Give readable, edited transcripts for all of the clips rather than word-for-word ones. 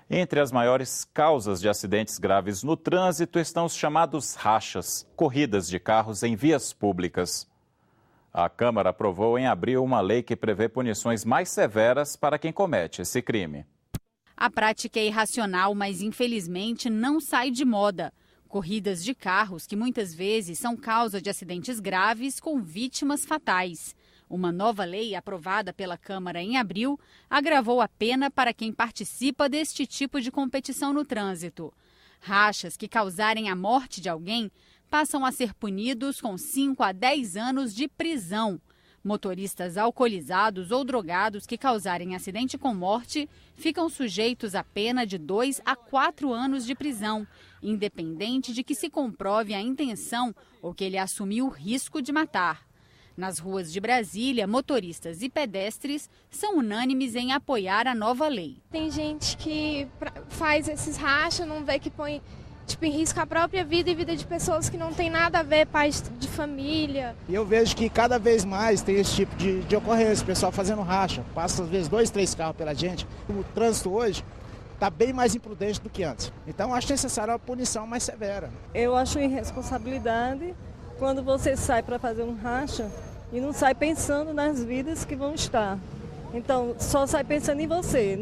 Entre as maiores causas de acidentes graves no trânsito estão os chamados rachas, corridas de carros em vias públicas. A Câmara aprovou em abril uma lei que prevê punições mais severas para quem comete esse crime. A prática é irracional, mas infelizmente não sai de moda. Corridas de carros que muitas vezes são causa de acidentes graves com vítimas fatais. Uma nova lei aprovada pela Câmara em abril agravou a pena para quem participa deste tipo de competição no trânsito. Rachas que causarem a morte de alguém passam a ser punidos com 5 a 10 anos de prisão. Motoristas alcoolizados ou drogados que causarem acidente com morte ficam sujeitos a pena de 2 a 4 anos de prisão, independente de que se comprove a intenção ou que ele assumiu o risco de matar. Nas ruas de Brasília, motoristas e pedestres são unânimes em apoiar a nova lei. Tem gente que faz esses rachas, não vê que põe em risco a própria vida e vida de pessoas que não tem nada a ver, pais de família. E eu vejo que cada vez mais tem esse tipo de ocorrência, o pessoal fazendo racha. Passa às vezes 2, 3 carros pela gente. O trânsito hoje está bem mais imprudente do que antes. Então acho necessária uma punição mais severa. Eu acho irresponsabilidade quando você sai para fazer um racha e não sai pensando nas vidas que vão estar. Então, só sai pensando em você,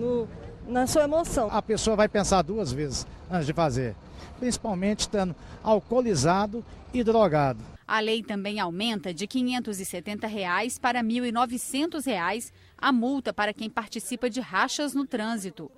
na sua emoção. A pessoa vai pensar 2 vezes antes de fazer, principalmente estando alcoolizado e drogado. A lei também aumenta de R$ 570 para R$ 1.900 a multa para quem participa de rachas no trânsito.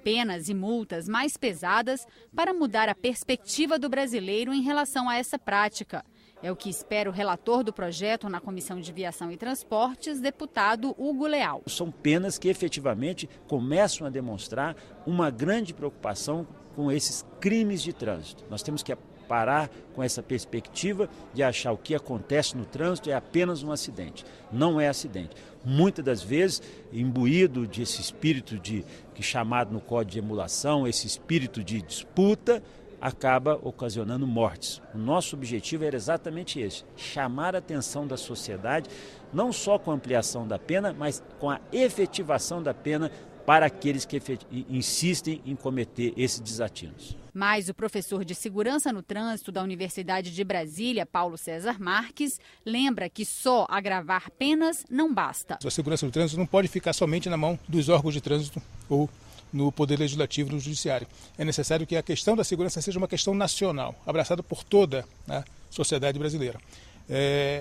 Penas e multas mais pesadas para mudar a perspectiva do brasileiro em relação a essa prática. É o que espera o relator do projeto na Comissão de Viação e Transportes, deputado Hugo Leal. São penas que efetivamente começam a demonstrar uma grande preocupação com esses crimes de trânsito. Nós temos que parar com essa perspectiva de achar o que acontece no trânsito é apenas um acidente. Não é acidente. Muitas das vezes, imbuído desse espírito que chamado no código de emulação, esse espírito de disputa, acaba ocasionando mortes. O nosso objetivo era exatamente esse, chamar a atenção da sociedade, não só com a ampliação da pena, mas com a efetivação da pena para aqueles que insistem em cometer esses desatinos. Mas o professor de Segurança no Trânsito da Universidade de Brasília, Paulo César Marques, lembra que só agravar penas não basta. A segurança do trânsito não pode ficar somente na mão dos órgãos de trânsito ou no Poder Legislativo e no Judiciário. É necessário que a questão da segurança seja uma questão nacional, abraçada por toda a sociedade brasileira.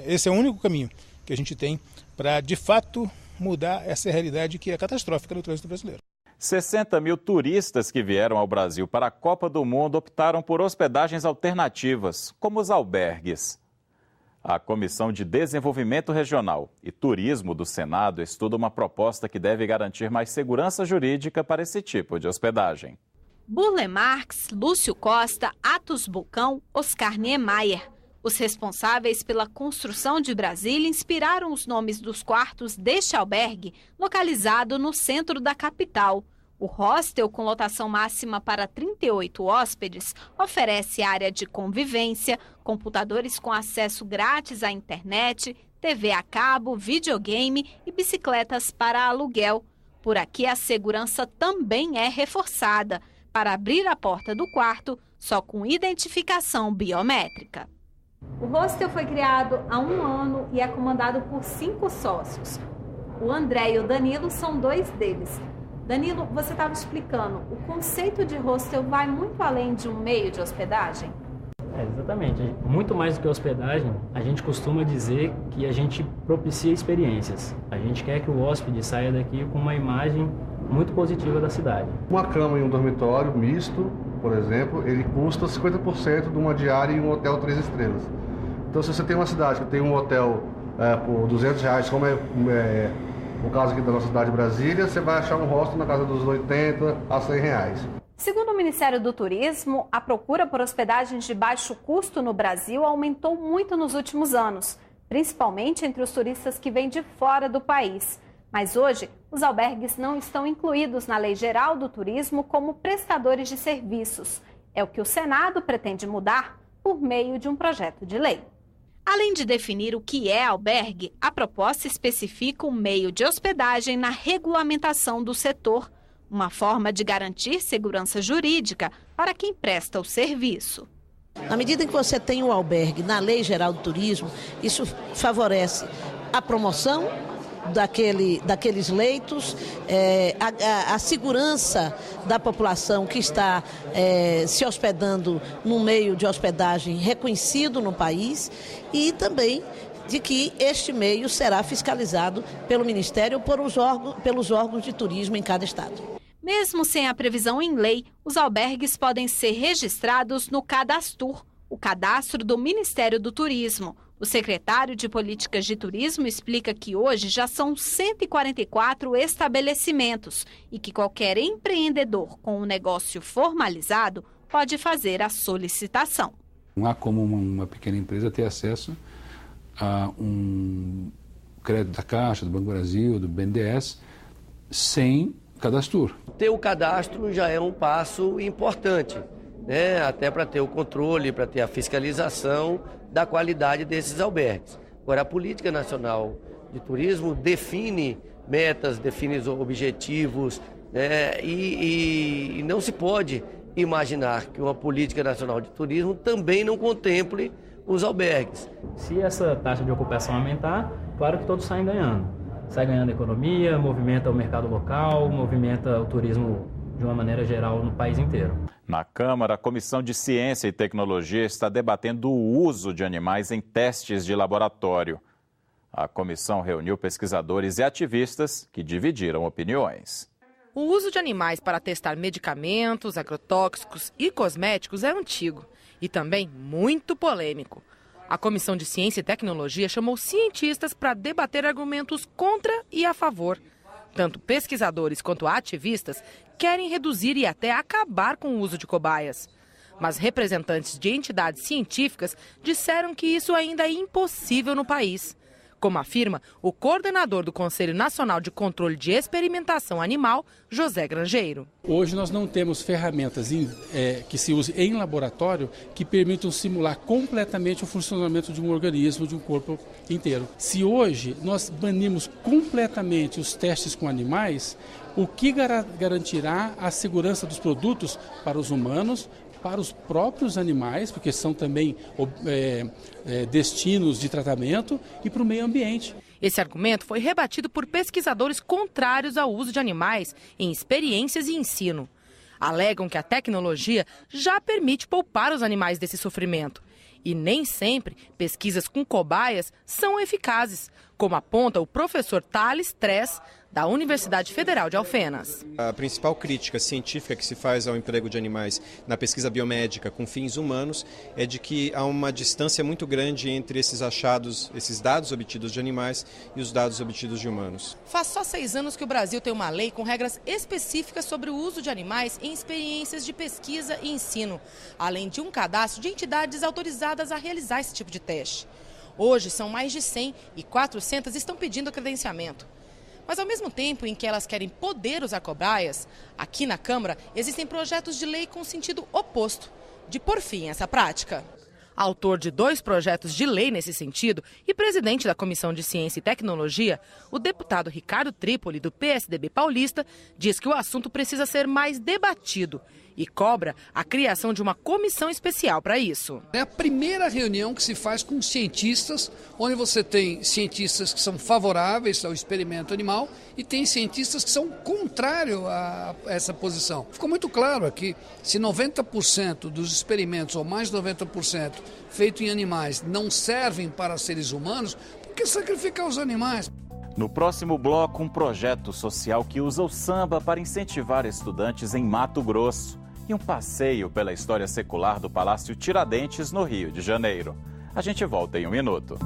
Esse é o único caminho que a gente tem para, de fato, mudar essa realidade que é catastrófica no trânsito brasileiro. 60 mil turistas que vieram ao Brasil para a Copa do Mundo optaram por hospedagens alternativas, como os albergues. A Comissão de Desenvolvimento Regional e Turismo do Senado estuda uma proposta que deve garantir mais segurança jurídica para esse tipo de hospedagem. Burle Marx, Lúcio Costa, Atos Bulcão, Oscar Niemeyer. Os responsáveis pela construção de Brasília inspiraram os nomes dos quartos deste albergue, localizado no centro da capital. O hostel, com lotação máxima para 38 hóspedes, oferece área de convivência, computadores com acesso grátis à internet, TV a cabo, videogame e bicicletas para aluguel. Por aqui, a segurança também é reforçada, para abrir a porta do quarto só com identificação biométrica. O hostel foi criado há 1 ano e é comandado por 5 sócios. O André e o Danilo são 2 deles. Danilo, você estava explicando, o conceito de hostel vai muito além de um meio de hospedagem? Exatamente. Muito mais do que hospedagem, a gente costuma dizer que a gente propicia experiências. A gente quer que o hóspede saia daqui com uma imagem muito positiva da cidade. Uma cama em um dormitório misto, por exemplo, ele custa 50% de uma diária em um hotel 3 estrelas. Então, se você tem uma cidade que tem um hotel por R$200, como é o caso aqui da nossa cidade de Brasília, você vai achar um hostel na casa dos R$80 a R$100. Segundo o Ministério do Turismo, a procura por hospedagens de baixo custo no Brasil aumentou muito nos últimos anos, principalmente entre os turistas que vêm de fora do país. Mas hoje, os albergues não estão incluídos na Lei Geral do Turismo como prestadores de serviços. É o que o Senado pretende mudar por meio de um projeto de lei. Além de definir o que é albergue, a proposta especifica um meio de hospedagem na regulamentação do setor, uma forma de garantir segurança jurídica para quem presta o serviço. Na medida em que você tem o albergue na Lei Geral do Turismo, isso favorece a promoção daqueles leitos, a segurança da população que está se hospedando num meio de hospedagem reconhecido no país e também de que este meio será fiscalizado pelo Ministério ou pelos órgãos de turismo em cada estado. Mesmo sem a previsão em lei, os albergues podem ser registrados no Cadastur, o cadastro do Ministério do Turismo. O secretário de Políticas de Turismo explica que hoje já são 144 estabelecimentos e que qualquer empreendedor com um negócio formalizado pode fazer a solicitação. Não há como uma pequena empresa ter acesso a um crédito da Caixa, do Banco do Brasil, do BNDES, sem cadastro. Ter o cadastro já é um passo importante, né? Até para ter o controle, para ter a fiscalização da qualidade desses albergues. Agora, a Política Nacional de Turismo define metas, define os objetivos, né? E não se pode imaginar que uma Política Nacional de Turismo também não contemple os albergues. Se essa taxa de ocupação aumentar, claro que todos saem ganhando. Sai ganhando a economia, movimenta o mercado local, movimenta o turismo de uma maneira geral no país inteiro. Na Câmara, a Comissão de Ciência e Tecnologia está debatendo o uso de animais em testes de laboratório. A comissão reuniu pesquisadores e ativistas que dividiram opiniões. O uso de animais para testar medicamentos, agrotóxicos e cosméticos é antigo e também muito polêmico. A Comissão de Ciência e Tecnologia chamou cientistas para debater argumentos contra e a favor. Tanto pesquisadores quanto ativistas querem reduzir e até acabar com o uso de cobaias. Mas representantes de entidades científicas disseram que isso ainda é impossível no país. Como afirma o coordenador do Conselho Nacional de Controle de Experimentação Animal, José Grangeiro. Hoje nós não temos ferramentas que se usem em laboratório que permitam simular completamente o funcionamento de um organismo, de um corpo inteiro. Se hoje nós banirmos completamente os testes com animais, o que garantirá a segurança dos produtos para os humanos, para os próprios animais, porque são também destinos de tratamento, e para o meio ambiente. Esse argumento foi rebatido por pesquisadores contrários ao uso de animais em experiências e ensino. Alegam que a tecnologia já permite poupar os animais desse sofrimento. E nem sempre pesquisas com cobaias são eficazes, como aponta o professor Thales Tress, da Universidade Federal de Alfenas. A principal crítica científica que se faz ao emprego de animais na pesquisa biomédica com fins humanos é de que há uma distância muito grande entre esses achados, esses dados obtidos de animais e os dados obtidos de humanos. Faz só 6 anos que o Brasil tem uma lei com regras específicas sobre o uso de animais em experiências de pesquisa e ensino, além de um cadastro de entidades autorizadas a realizar esse tipo de teste. Hoje são mais de 100 e 400 estão pedindo credenciamento. Mas ao mesmo tempo em que elas querem poder usar cobaias, aqui na Câmara existem projetos de lei com sentido oposto, de pôr fim a essa prática. Autor de 2 projetos de lei nesse sentido e presidente da Comissão de Ciência e Tecnologia, o deputado Ricardo Trípoli, do PSDB paulista, diz que o assunto precisa ser mais debatido e cobra a criação de uma comissão especial para isso. É a primeira reunião que se faz com cientistas, onde você tem cientistas que são favoráveis ao experimento animal e tem cientistas que são contrários a essa posição. Ficou muito claro aqui, se 90% dos experimentos, ou mais de 90%, feitos em animais não servem para seres humanos, por que sacrificar os animais? No próximo bloco, um projeto social que usa o samba para incentivar estudantes em Mato Grosso e um passeio pela história secular do Palácio Tiradentes, no Rio de Janeiro. A gente volta em um minuto.